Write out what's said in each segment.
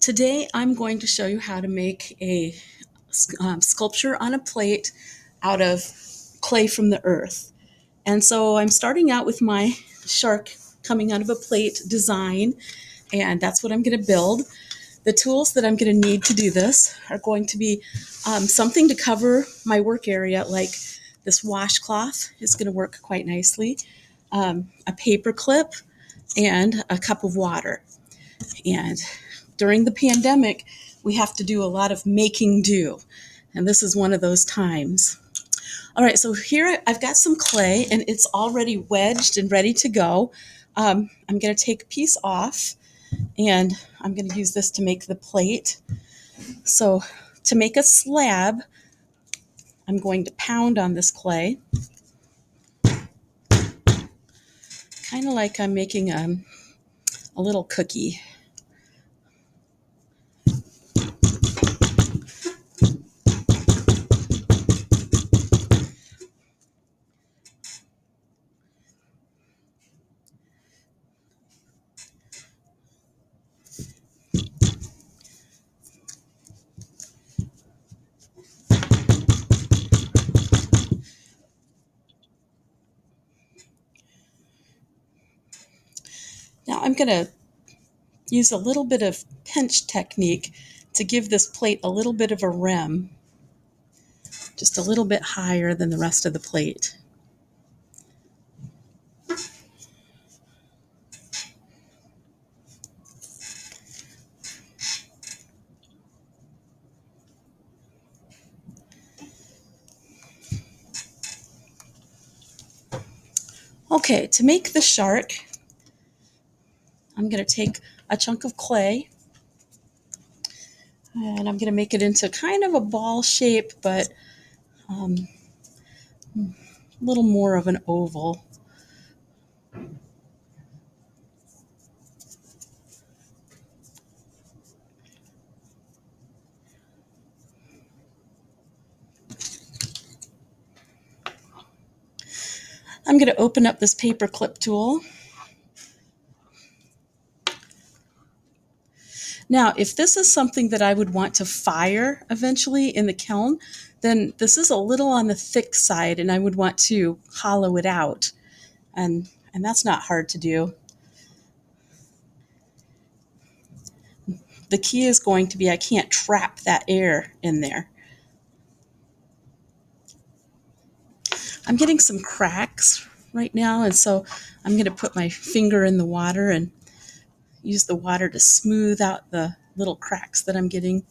Today I'm going to show you how to make a sculpture on a plate out of clay from the earth. And so I'm starting out with my shark coming out of a plate design, and that's what I'm going to build. The tools that I'm going to need to do this are going to be something to cover my work area, like this washcloth is going to work quite nicely, a paper clip, and a cup of water. And during the pandemic, we have to do a lot of making do. And this is one of those times. All right, so here I've got some clay and it's already wedged and ready to go. I'm going to take a piece off and I'm going to use this to make the plate. So to make a slab, I'm going to pound on this clay, kind of like I'm making a little cookie. Now I'm going to use a little bit of pinch technique to give this plate a little bit of a rim, just a little bit higher than the rest of the plate. Okay, to make the shark, I'm going to take a chunk of clay and I'm going to make it into kind of a ball shape, but a little more of an oval. I'm going to open up this paper clip tool. Now, if this is something that I would want to fire eventually in the kiln, then this is a little on the thick side and I would want to hollow it out. And that's not hard to do. The key is going to be I can't trap that air in there. I'm getting some cracks right now, and so I'm going to put my finger in the water and use the water to smooth out the little cracks that I'm getting.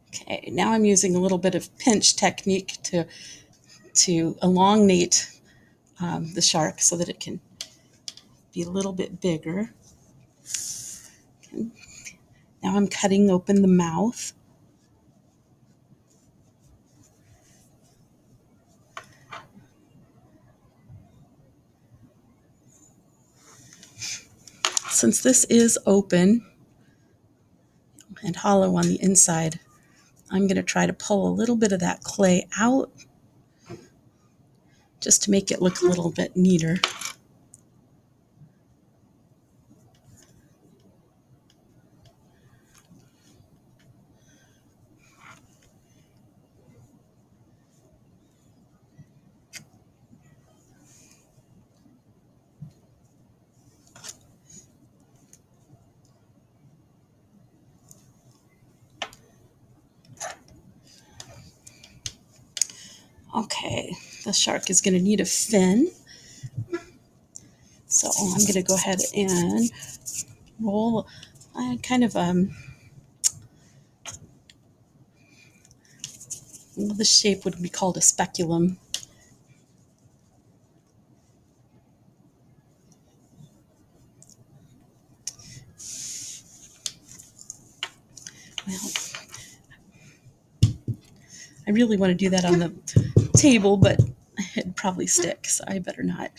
Okay, now I'm using a little bit of pinch technique to elongate the shark so that it can be a little bit bigger. Okay. Now I'm cutting open the mouth. Since this is open and hollow on the inside, I'm going to try to pull a little bit of that clay out just to make it look a little bit neater. Okay, the shark is going to need a fin. So I'm going to go ahead and roll the shape would be called a speculum. Well, I really want to do that on the table, but it'd probably stick, so I better not.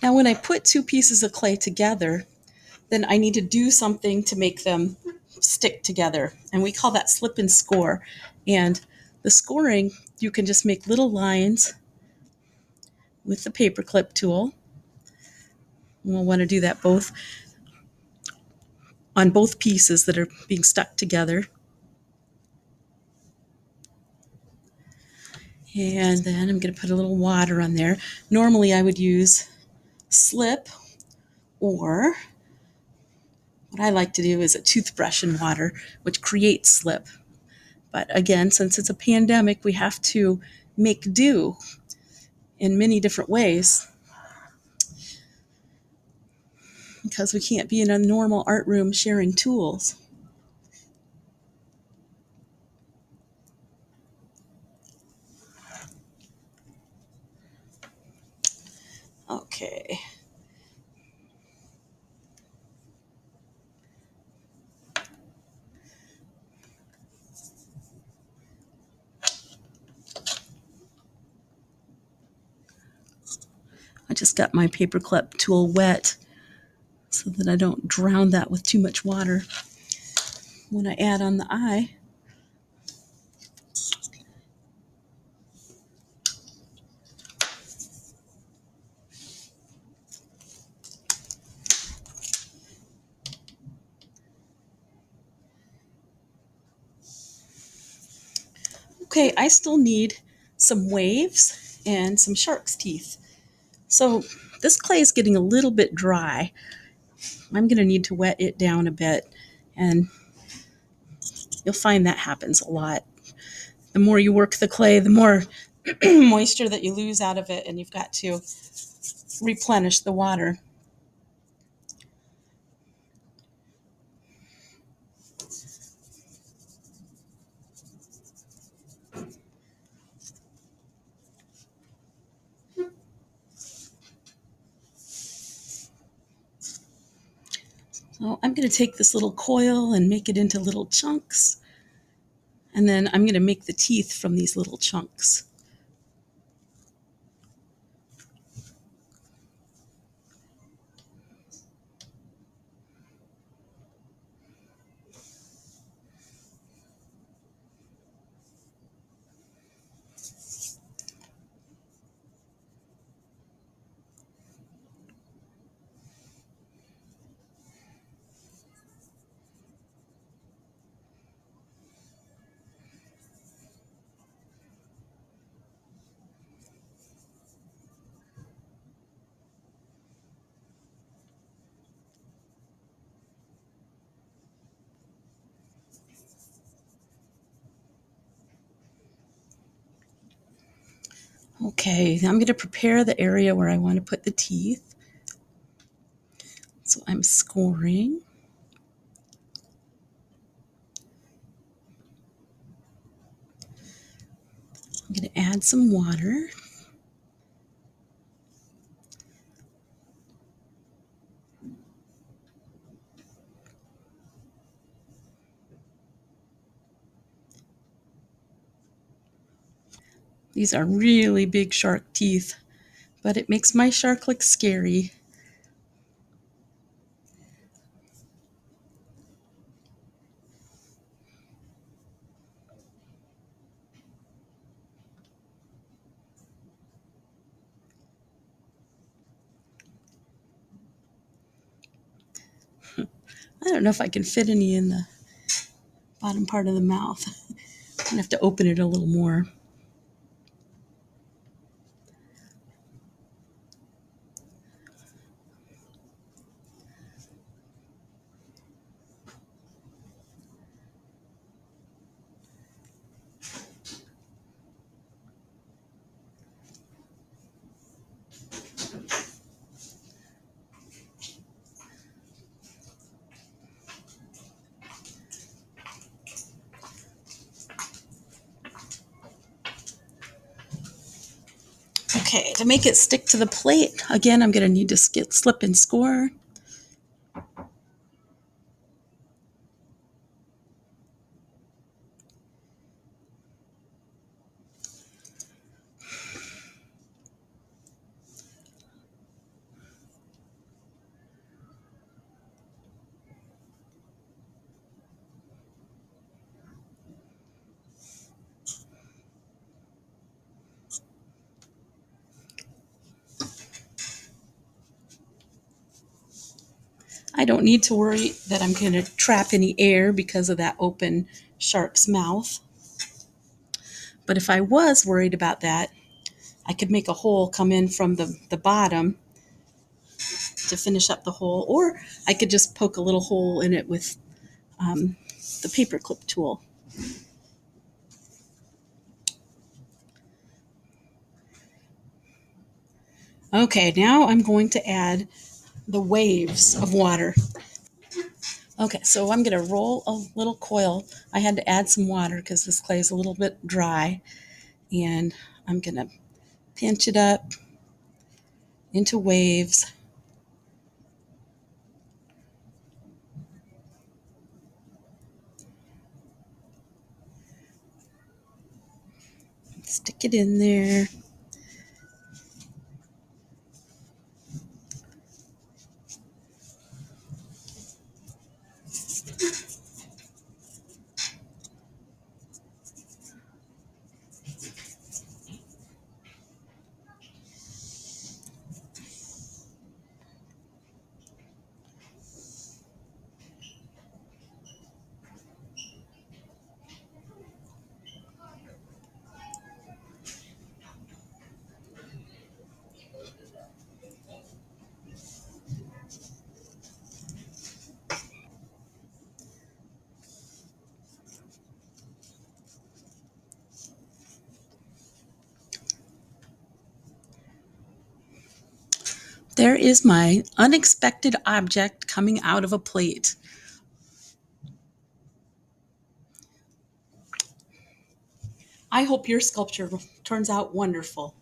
Now when I put two pieces of clay together, then I need to do something to make them stick together. And we call that slip and score. And the scoring, you can just make little lines with the paperclip tool. We'll want to do that both on both pieces that are being stuck together. And then I'm going to put a little water on there. Normally I would use slip, or what I like to do is a toothbrush and water, which creates slip. But again, since it's a pandemic, we have to make do in many different ways because we can't be in a normal art room sharing tools. Okay. I just got my paperclip tool wet so that I don't drown that with too much water when I add on the eye. Okay, I still need some waves and some shark's teeth. So this clay is getting a little bit dry. I'm going to need to wet it down a bit, and you'll find that happens a lot. The more you work the clay, the more moisture that you lose out of it, and you've got to replenish the water. So I'm going to take this little coil and make it into little chunks, and then I'm going to make the teeth from these little chunks. Okay, I'm going to prepare the area where I want to put the teeth. So I'm scoring. I'm going to add some water. These are really big shark teeth, but it makes my shark look scary. I don't know if I can fit any in the bottom part of the mouth. I'm going to have to open it a little more. Okay, to make it stick to the plate, again, I'm going to need to slip and score. I don't need to worry that I'm going to trap any air because of that open shark's mouth. But if I was worried about that, I could make a hole come in from the bottom to finish up the hole, or I could just poke a little hole in it with um, the paperclip tool. Okay, now I'm going to add the waves of water. Okay, so I'm going to roll a little coil. I had to add some water because this clay is a little bit dry, and I'm going to pinch it up into waves. Stick it in there. There is my unexpected object coming out of a plate. I hope your sculpture turns out wonderful.